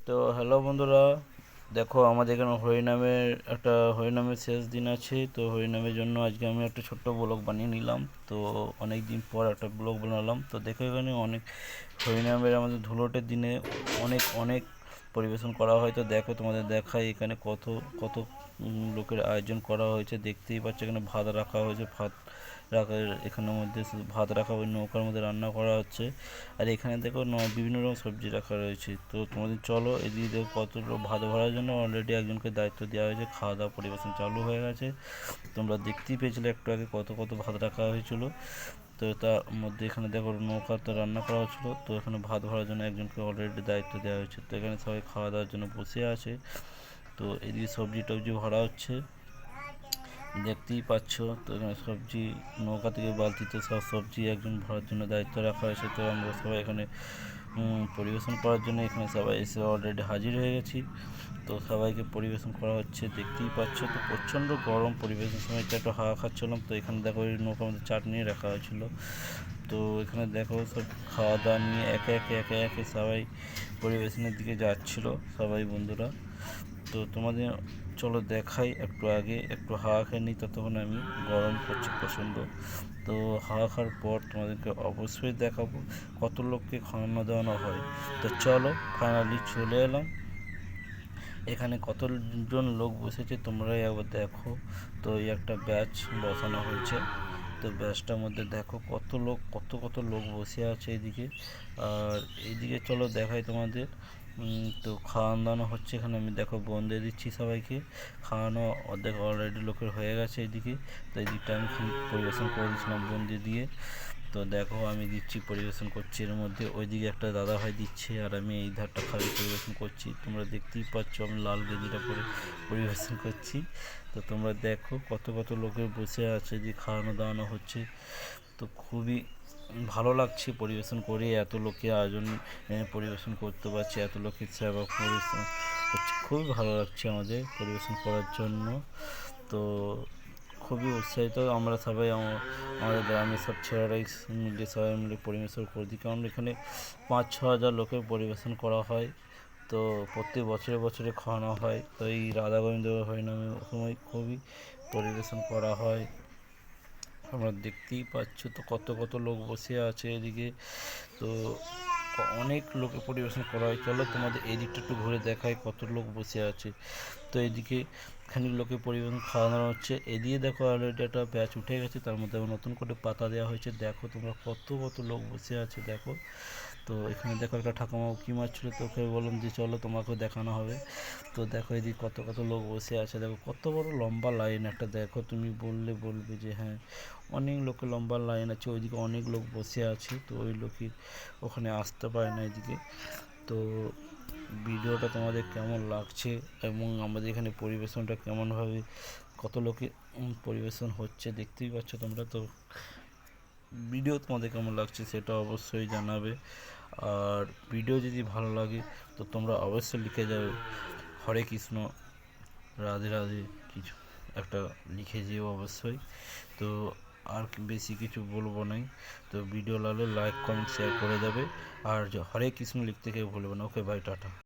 তো হ্যালো বন্ধুরা, দেখো আমাদের এখানে হরিনামের হরিনামের শেষ দিন আছে। তো হরিনামের জন্য আজকে আমি একটা ছোট্ট ব্লগ বানিয়ে নিলাম। তো অনেক দিন পর একটা ব্লগ বানালাম। তো দেখো এখানে অনেক হরিনামের আমাদের ধুলোটের দিনে অনেক অনেক পরিবেশন করা হয়। তো দেখো তোমাদের দেখাই এখানে কত কত লোকের আয়োজন করা হয়েছে। দেখতেই পাচ্ছ এখানে ভাত রাখা হয়েছে, ভাত রাখা এখানের মধ্যে শুধু ভাত রাখা, ওই নৌকার মধ্যে রান্না করা হচ্ছে। আর এখানে দেখো বিভিন্ন রকম সবজি রাখা রয়েছে। তো তোমাদের চলো এদিকে দেখো কত লোক ভাত ভরার জন্য অলরেডি একজনকে দায়িত্ব দেওয়া হয়েছে। খাওয়া দাওয়া পরিবেশন চালু হয়ে গেছে। তোমরা দেখতেই পেয়েছিলে একটু আগে কত কত ভাত রাখা হয়েছিল। তো তার মধ্যে এখানে দেখো নৌকা তো রান্না করা হচ্ছিলো। তো এখানে ভাত ভরার জন্য একজনকে অলরেডি দায়িত্ব দেওয়া হয়েছে। তো এখানে সবাই খাওয়া দাওয়ার জন্য বসে আছে। তো এদিকে সবজি টবজি ভরা হচ্ছে, দেখতেই পাচ্ছ। তো এখানে সবজি নৌকা থেকে বালতিতে সব সবজি একজন ভরার জন্য দায়িত্ব রাখা হয়েছে। তো আমরা সবাই এখানে পরিবেশন করার জন্য এখানে সবাই এসে অলরেডি হাজির হয়ে গেছি। তো সবাইকে পরিবেশন করা হচ্ছে, দেখতেই পাচ্ছ। তো প্রচণ্ড গরম, পরিবেশনের সময় একটু হাওয়া খাচ্ছিলাম। তো এখানে দেখো এই নৌকার মধ্যে চাটনি রাখা হয়েছিল। তো এখানে দেখো সব খাওয়া দাওয়া নিয়ে একে একে সবাই পরিবেশনের দিকে যাচ্ছিল সবাই বন্ধুরা। তো তোমাদের চলো দেখাই, একটু আগে একটু হাওয়া খেয়ে নিই, ততক্ষণ আমি গরম করছে প্রচণ্ড। তো হাওয়া খাওয়ার পর তোমাদেরকে অবশ্যই দেখাবো কত লোককে খাওয়ানো দাওয়ানো হয়। তো চলো ফাইনালি চলে এলাম। এখানে কতজন লোক বসেছে তোমরাই একবার দেখো। তো এই একটা ব্যাচ বসানো হয়েছে। তো ব্যাচটার মধ্যে দেখো কত লোক, কত কত লোক বসে আছে এইদিকে। আর এইদিকে চলো দেখাই তোমাদের। তো খাওয়ানো দাওয়ানো হচ্ছে এখানে। আমি দেখো বোন দিয়ে দিচ্ছি সবাইকে খাওয়ানো। অর্ধেক অলরেডি লোকের হয়ে গেছে এইদিকে। তো এই দিকটা আমি পরিবেশন করে দিচ্ছিলাম বোন দিয়ে। তো দেখো আমি দিচ্ছি, পরিবেশন করছি এর মধ্যে। ওইদিকে একটা দাদা ভাই দিচ্ছে আর আমি এই ধারটা খালি পরিবেশন করছি। তোমরা দেখতেই পাচ্ছ আমি লাল গেঞ্জিটা পরে পরিবেশন করছি। তো তোমরা দেখো কত কত লোকের বসে আছে, যে খাওয়ানো দাওয়ানো হচ্ছে। তো খুবই ভালো লাগছে পরিবেশন করে, এত লোকের আয়োজন পরিবেশন করতে পারছি, এত লোকের সেবা পরিবেশন হচ্ছে। খুবই ভালো লাগছে আমাদের পরিবেশন করার জন্য। তো খুবই উৎসাহিত আমরা সবাই, আমাদের গ্রামের সব ছেলেরাই মিলে সবাই মিলে পরিবেশন করে দিই। কারণ এখানে 5-6 হাজার লোকের পরিবেশন করা হয়। তো প্রত্যেক বছরে বছরে খাওয়ানো হয়। তো এই রাধা গোবিন্দ হরিনামের সময় খুবই পরিবেশন করা হয়। তোমরা দেখতেই পাচ্ছ তো কত কত লোক বসে আছে এদিকে। তো অনেক লোকে পরিবেশন করা হয়। চলো তোমাদের এই দিকটা একটু ঘুরে দেখায় কত লোক বসে আছে। তো এদিকে খানিক লোকে পরিবেশন খাওয়ানো হচ্ছে। এদিকে দেখো অলরেডি একটা ব্যাচ উঠে গেছে, তার মধ্যে নতুন করে পাতা দেওয়া হয়েছে। দেখো তোমরা কত কত লোক বসে আছে দেখো। তো এখানে দেখো একটা ঠাকুমা উঁকি মারছিল, তো ওকে বললাম যে চলো তোমাকেও দেখানো হবে। তো দেখো এদিকে কত কত লোক বসে আছে, দেখো কত বড় লম্বা লাইন একটা। দেখো তুমি বলবে যে হ্যাঁ, অনেক লোকের লম্বা লাইন আছে। ওইদিকে অনেক লোক বসে আছে, তো ওই লোকই ওখানে আসতে পারে না এদিকে। তো ভিডিওটা তোমাদের কেমন লাগছে এবং আমাদের এখানে পরিবেশনটা কেমনভাবে কত লোকে পরিবেশন হচ্ছে দেখতেই পাচ্ছ তোমরা। তো ভিডিও তোমাদের কেমন লাগছে সেটা অবশ্যই জানাবে। আর ভিডিও যদি ভালো লাগে তো তোমরা অবশ্যই লিখে যাবে হরে কৃষ্ণ, রাধে রাধে, কিছু একটা লিখে যেও অবশ্যই। তো আর বেশি কিছু বলবো নাই। তো ভিডিও লাগলে লাইক কমেন্ট শেয়ার করে দেবে। আর হরে কৃষ্ণ লিখতে কেউ ভুলবে না। ওকে, বাই, টাটা।